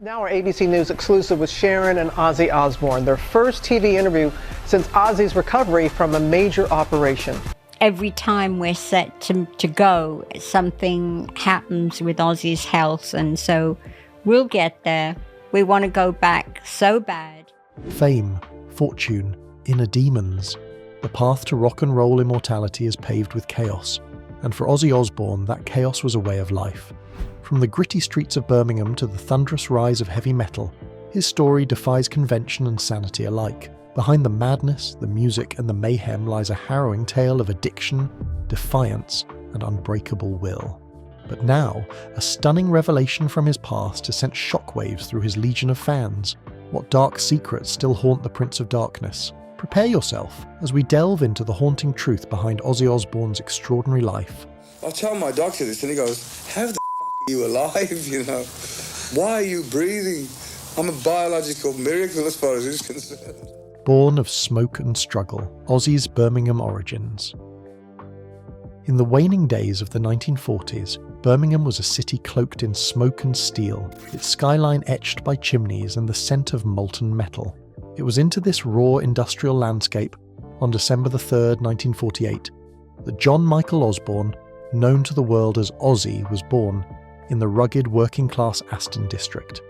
Now our ABC News exclusive with Sharon and Ozzy Osbourne, their first TV interview since Ozzy's recovery from a major operation. Every time we're set to go, something happens with Ozzy's health, and so we'll get there. We want to go back so bad. Fame, fortune, inner demons. The path to rock and roll immortality is paved with chaos, and for Ozzy Osbourne, that chaos was a way of life. From the gritty streets of Birmingham to the thunderous rise of heavy metal, his story defies convention and sanity alike. Behind the madness, the music, and the mayhem lies a harrowing tale of addiction, defiance, and unbreakable will. But now, a stunning revelation from his past has sent shockwaves through his legion of fans. What dark secrets still haunt the Prince of Darkness? Prepare yourself as we delve into the haunting truth behind Ozzy Osbourne's extraordinary life. I tell my doctor this and he goes, how the f*** are you alive, you know? Why are you breathing? I'm a biological miracle as far as he's concerned. Born of smoke and struggle, Ozzy's Birmingham origins. In the waning days of the 1940s, Birmingham was a city cloaked in smoke and steel, its skyline etched by chimneys and the scent of molten metal. It was into this raw industrial landscape, on December 3rd, 1948, that John Michael Osbourne, known to the world as Ozzy, was born, in the rugged working-class Aston district.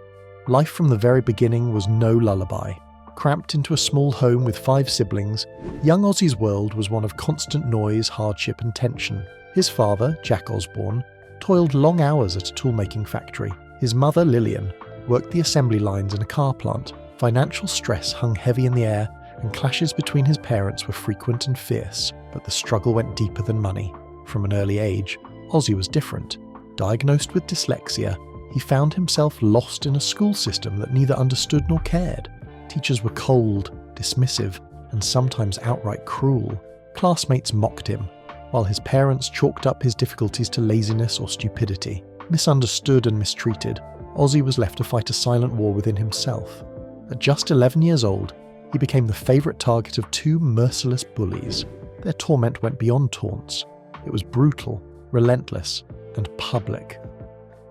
Life from the very beginning was no lullaby. Cramped into a small home with 5 siblings, young Ozzy's world was one of constant noise, hardship and tension. His father, Jack Osbourne, toiled long hours at a toolmaking factory. His mother, Lillian, worked the assembly lines in a car plant. Financial stress hung heavy in the air, and clashes between his parents were frequent and fierce, but the struggle went deeper than money. From an early age, Ozzy was different. Diagnosed with dyslexia, he found himself lost in a school system that neither understood nor cared. Teachers were cold, dismissive, and sometimes outright cruel. Classmates mocked him, while his parents chalked up his difficulties to laziness or stupidity. Misunderstood and mistreated, Ozzy was left to fight a silent war within himself. At just 11 years old, he became the favourite target of 2 merciless bullies. Their torment went beyond taunts. It was brutal, relentless, and public.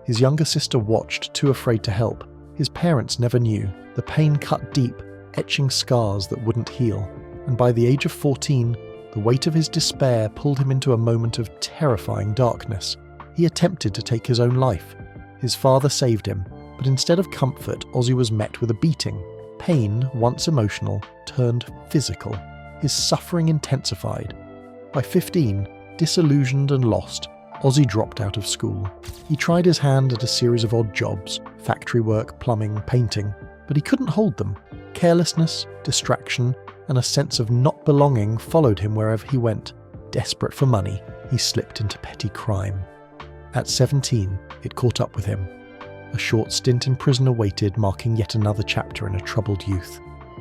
His younger sister watched, too afraid to help. His parents never knew. The pain cut deep, etching scars that wouldn't heal. And by the age of 14, the weight of his despair pulled him into a moment of terrifying darkness. He attempted to take his own life. His father saved him, but instead of comfort, Ozzy was met with a beating. Pain, once emotional, turned physical. His suffering intensified. By 15, disillusioned and lost, Ozzy dropped out of school. He tried his hand at a series of odd jobs, factory work, plumbing, painting, but he couldn't hold them. Carelessness, distraction, and a sense of not belonging followed him wherever he went. Desperate for money, he slipped into petty crime. At 17, it caught up with him. A short stint in prison awaited, marking yet another chapter in a troubled youth.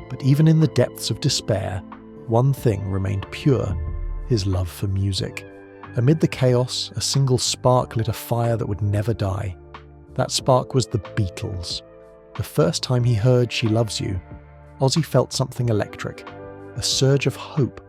But even in the depths of despair, one thing remained pure: his love for music. Amid the chaos, a single spark lit a fire that would never die. That spark was the Beatles. The first time he heard She Loves You, Ozzy felt something electric, a surge of hope,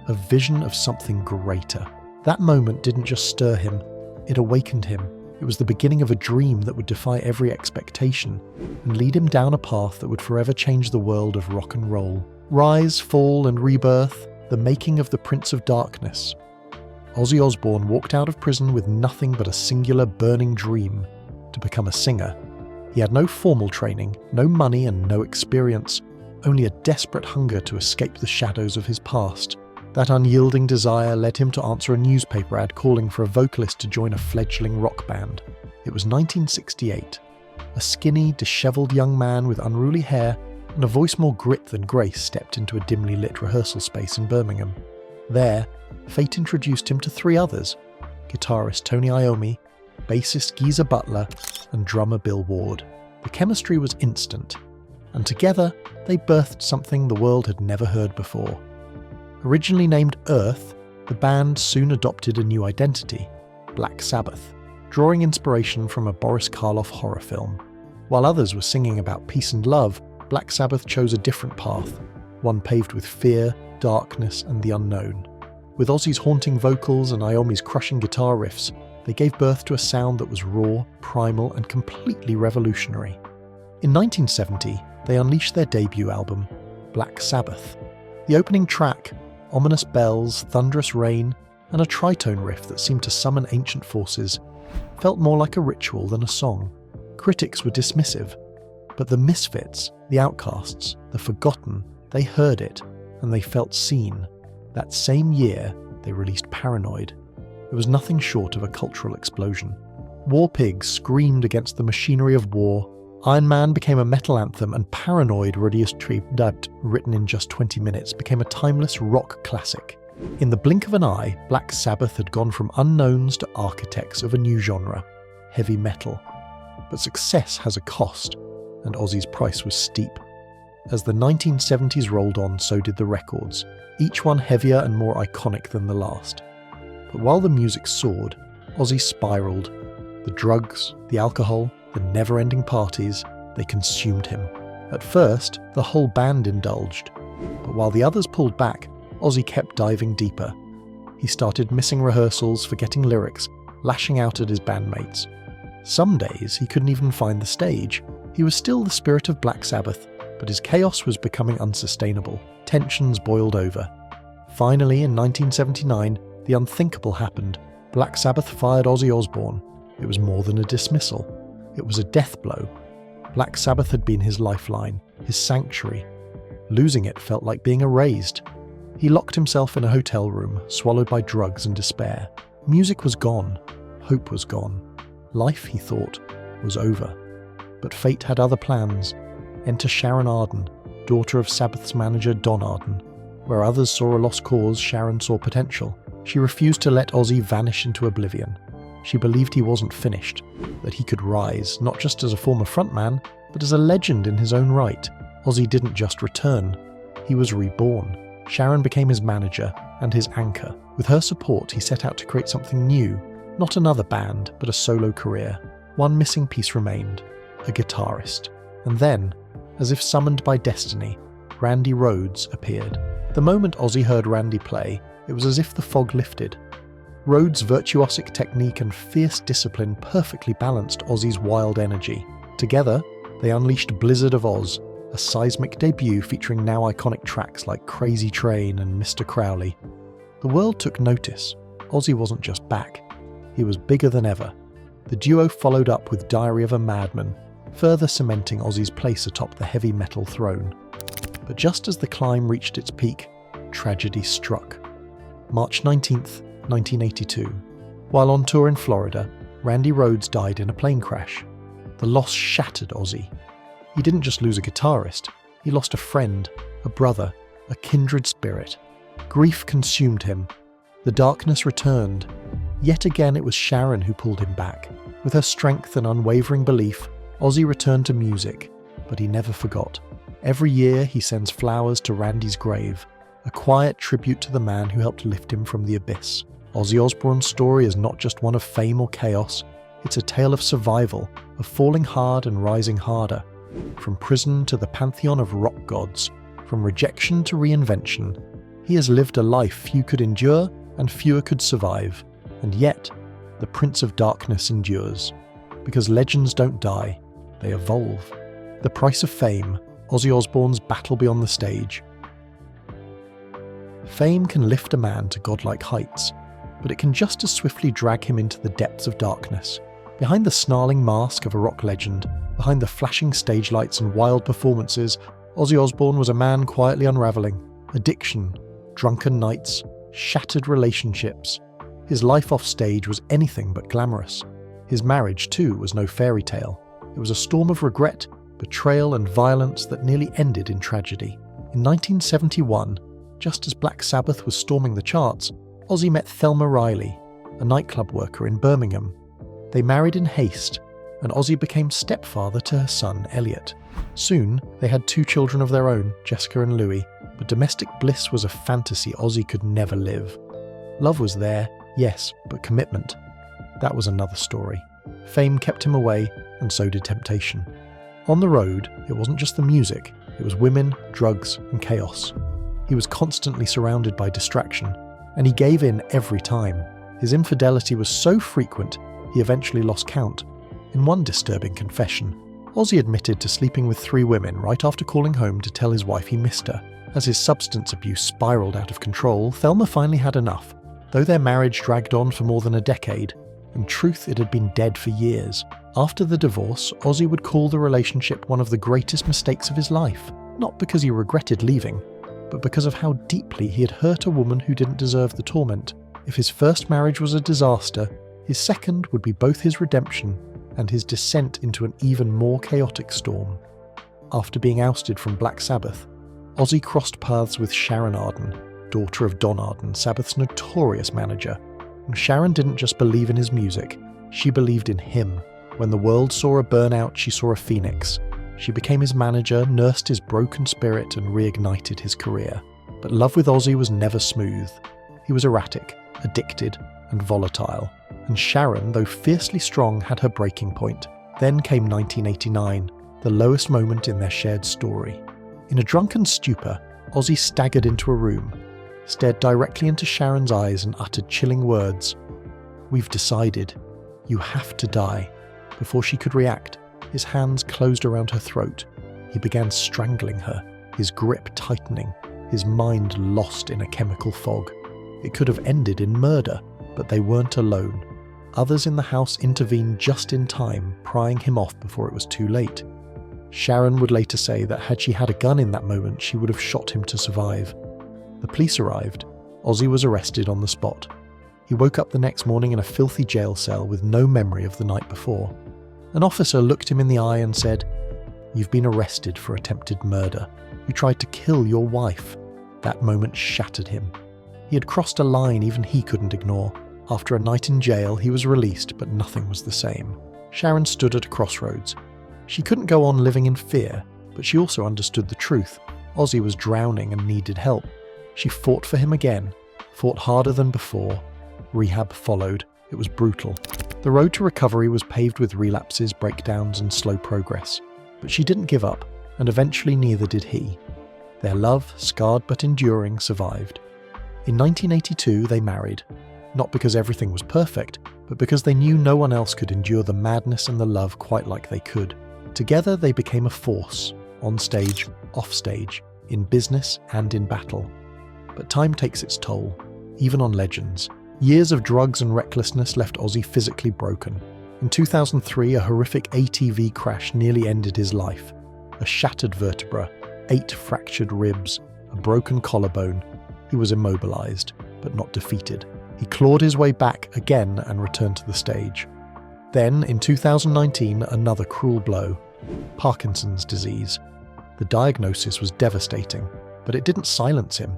a vision of something greater. That moment didn't just stir him, it awakened him. It was the beginning of a dream that would defy every expectation and lead him down a path that would forever change the world of rock and roll. Rise, fall, and rebirth, the making of the Prince of Darkness. Ozzy Osbourne walked out of prison with nothing but a singular burning dream: to become a singer. He had no formal training, no money, and no experience, only a desperate hunger to escape the shadows of his past. That unyielding desire led him to answer a newspaper ad calling for a vocalist to join a fledgling rock band. It was 1968. A skinny, dishevelled young man with unruly hair and a voice more grit than grace stepped into a dimly lit rehearsal space in Birmingham. There, fate introduced him to 3 others: guitarist Tony Iommi, bassist Geezer Butler, and drummer Bill Ward. The chemistry was instant, and together they birthed something the world had never heard before. Originally named Earth, the band soon adopted a new identity: Black Sabbath, drawing inspiration from a Boris Karloff horror film. While others were singing about peace and love, Black Sabbath chose a different path, one paved with fear, darkness, and the unknown. With Ozzy's haunting vocals and Iommi's crushing guitar riffs, they gave birth to a sound that was raw, primal, and completely revolutionary. In 1970, they unleashed their debut album, Black Sabbath. The opening track, ominous bells, thunderous rain, and a tritone riff that seemed to summon ancient forces, felt more like a ritual than a song. Critics were dismissive, but the misfits, the outcasts, the forgotten, they heard it, and they felt seen. That same year, they released Paranoid. It was nothing short of a cultural explosion. War Pigs screamed against the machinery of war, Iron Man became a metal anthem, and Paranoid, written in just 20 minutes, became a timeless rock classic. In the blink of an eye, Black Sabbath had gone from unknowns to architects of a new genre, heavy metal. But success has a cost, and Ozzy's price was steep. As the 1970s rolled on, so did the records, each one heavier and more iconic than the last. But while the music soared, Ozzy spiraled. The drugs, the alcohol, the never-ending parties, they consumed him. At first, the whole band indulged, but while the others pulled back, Ozzy kept diving deeper. He started missing rehearsals, forgetting lyrics, lashing out at his bandmates. Some days he couldn't even find the stage. He was still the spirit of Black Sabbath, but his chaos was becoming unsustainable. Tensions boiled over. Finally, in 1979, the unthinkable happened. Black Sabbath fired Ozzy Osbourne. It was more than a dismissal. It was a death blow. Black Sabbath had been his lifeline, his sanctuary. Losing it felt like being erased. He locked himself in a hotel room, swallowed by drugs and despair. Music was gone. Hope was gone. Life, he thought, was over. But fate had other plans. Enter Sharon Arden, daughter of Sabbath's manager Don Arden. Where others saw a lost cause, Sharon saw potential. She refused to let Ozzy vanish into oblivion. She believed he wasn't finished, that he could rise, not just as a former frontman, but as a legend in his own right. Ozzy didn't just return, he was reborn. Sharon became his manager and his anchor. With her support, he set out to create something new, not another band, but a solo career. One missing piece remained, a guitarist. And then, as if summoned by destiny, Randy Rhoads appeared. The moment Ozzy heard Randy play, it was as if the fog lifted. Rhoads' virtuosic technique and fierce discipline perfectly balanced Ozzy's wild energy. Together, they unleashed Blizzard of Oz, a seismic debut featuring now iconic tracks like Crazy Train and Mr. Crowley. The world took notice. Ozzy wasn't just back, he was bigger than ever. The duo followed up with Diary of a Madman, further cementing Ozzy's place atop the heavy metal throne. But just as the climb reached its peak, tragedy struck. March 19th, 1982. While on tour in Florida, Randy Rhoads died in a plane crash. The loss shattered Ozzy. He didn't just lose a guitarist, he lost a friend, a brother, a kindred spirit. Grief consumed him. The darkness returned. Yet again it was Sharon who pulled him back. With her strength and unwavering belief, Ozzy returned to music, but he never forgot. Every year he sends flowers to Randy's grave, a quiet tribute to the man who helped lift him from the abyss. Ozzy Osbourne's story is not just one of fame or chaos, it's a tale of survival, of falling hard and rising harder. From prison to the pantheon of rock gods, from rejection to reinvention, he has lived a life few could endure and fewer could survive. And yet, the Prince of Darkness endures. Because legends don't die, they evolve. The price of fame, Ozzy Osbourne's battle beyond the stage. Fame can lift a man to godlike heights, but it can just as swiftly drag him into the depths of darkness. Behind the snarling mask of a rock legend, behind the flashing stage lights and wild performances, Ozzy Osbourne was a man quietly unraveling. Addiction, drunken nights, shattered relationships. His life off stage was anything but glamorous. His marriage, too, was no fairy tale. It was a storm of regret, betrayal and violence that nearly ended in tragedy. In 1971, just as Black Sabbath was storming the charts, Ozzy met Thelma Riley, a nightclub worker in Birmingham. They married in haste, and Ozzy became stepfather to her son, Elliot. Soon, they had 2 children of their own, Jessica and Louis, but domestic bliss was a fantasy Ozzy could never live. Love was there, yes, but commitment, that was another story. Fame kept him away, and so did temptation. On the road, it wasn't just the music, it was women, drugs, and chaos. He was constantly surrounded by distraction, and he gave in every time. His infidelity was so frequent, he eventually lost count. In one disturbing confession, Ozzy admitted to sleeping with 3 women right after calling home to tell his wife he missed her. As his substance abuse spiraled out of control, Thelma finally had enough. Though their marriage dragged on for more than a decade, in truth it had been dead for years. After the divorce, Ozzy would call the relationship one of the greatest mistakes of his life, not because he regretted leaving, but because of how deeply he had hurt a woman who didn't deserve the torment. If his first marriage was a disaster, his second would be both his redemption and his descent into an even more chaotic storm. After being ousted from Black Sabbath, Ozzy crossed paths with Sharon Arden, daughter of Don Arden, Sabbath's notorious manager. And Sharon didn't just believe in his music, she believed in him. When the world saw a burnout, she saw a phoenix. She became his manager, nursed his broken spirit, and reignited his career. But love with Ozzy was never smooth. He was erratic, addicted, and volatile. And Sharon, though fiercely strong, had her breaking point. Then came 1989, the lowest moment in their shared story. In a drunken stupor, Ozzy staggered into a room, stared directly into Sharon's eyes and uttered chilling words. "We've decided. You have to die." Before she could react, his hands closed around her throat. He began strangling her, his grip tightening, his mind lost in a chemical fog. It could have ended in murder, but they weren't alone. Others in the house intervened just in time, prying him off before it was too late. Sharon would later say that had she had a gun in that moment, she would have shot him to survive. The police arrived. Ozzy was arrested on the spot. He woke up the next morning in a filthy jail cell with no memory of the night before. An officer looked him in the eye and said, "You've been arrested for attempted murder. You tried to kill your wife." That moment shattered him. He had crossed a line even he couldn't ignore. After a night in jail, he was released, but nothing was the same. Sharon stood at a crossroads. She couldn't go on living in fear, but she also understood the truth. Ozzy was drowning and needed help. She fought for him again, fought harder than before. Rehab followed. It was brutal. The road to recovery was paved with relapses, breakdowns, and slow progress. But she didn't give up, and eventually neither did he. Their love, scarred but enduring, survived. In 1982, they married. Not because everything was perfect, but because they knew no one else could endure the madness and the love quite like they could. Together, they became a force, on stage, off stage, in business and in battle. But time takes its toll, even on legends. Years of drugs and recklessness left Ozzy physically broken. In 2003, a horrific ATV crash nearly ended his life. A shattered vertebra, 8 fractured ribs, a broken collarbone. He was immobilized, but not defeated. He clawed his way back again and returned to the stage. Then, in 2019, another cruel blow. Parkinson's disease. The diagnosis was devastating, but it didn't silence him.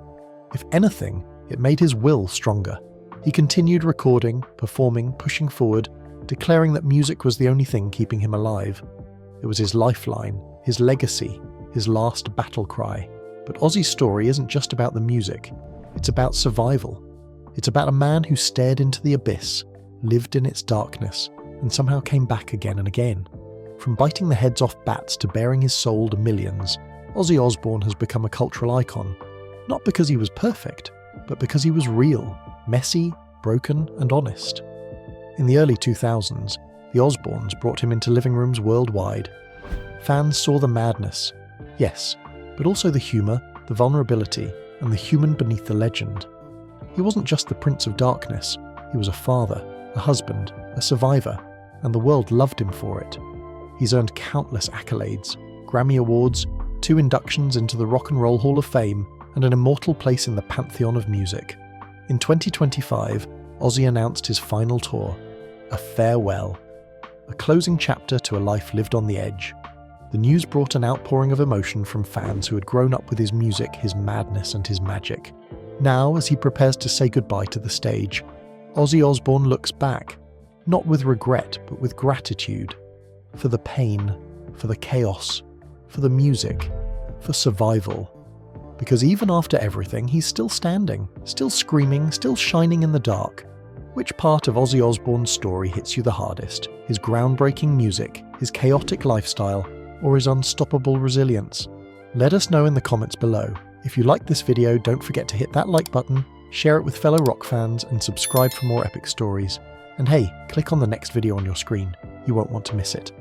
If anything, it made his will stronger. He continued recording, performing, pushing forward, declaring that music was the only thing keeping him alive. It was his lifeline, his legacy, his last battle cry. But Ozzy's story isn't just about the music. It's about survival. It's about a man who stared into the abyss, lived in its darkness, and somehow came back again and again. From biting the heads off bats to bearing his soul to millions, Ozzy Osbourne has become a cultural icon. Not because he was perfect, but because he was real, messy, broken, and honest. In the early 2000s, the Osbournes brought him into living rooms worldwide. Fans saw the madness, yes, but also the humour, the vulnerability, and the human beneath the legend. He wasn't just the Prince of Darkness, he was a father, a husband, a survivor, and the world loved him for it. He's earned countless accolades, Grammy Awards, 2 inductions into the Rock and Roll Hall of Fame, and an immortal place in the pantheon of music. In 2025, Ozzy announced his final tour, a farewell, a closing chapter to a life lived on the edge. The news brought an outpouring of emotion from fans who had grown up with his music, his madness, and his magic. Now, as he prepares to say goodbye to the stage, Ozzy Osbourne looks back, not with regret, but with gratitude, for the pain, for the chaos, for the music, for survival. Because even after everything, he's still standing, still screaming, still shining in the dark. Which part of Ozzy Osbourne's story hits you the hardest? His groundbreaking music, his chaotic lifestyle, or his unstoppable resilience? Let us know in the comments below. If you liked this video, don't forget to hit that like button, share it with fellow rock fans, and subscribe for more epic stories. And hey, click on the next video on your screen. You won't want to miss it.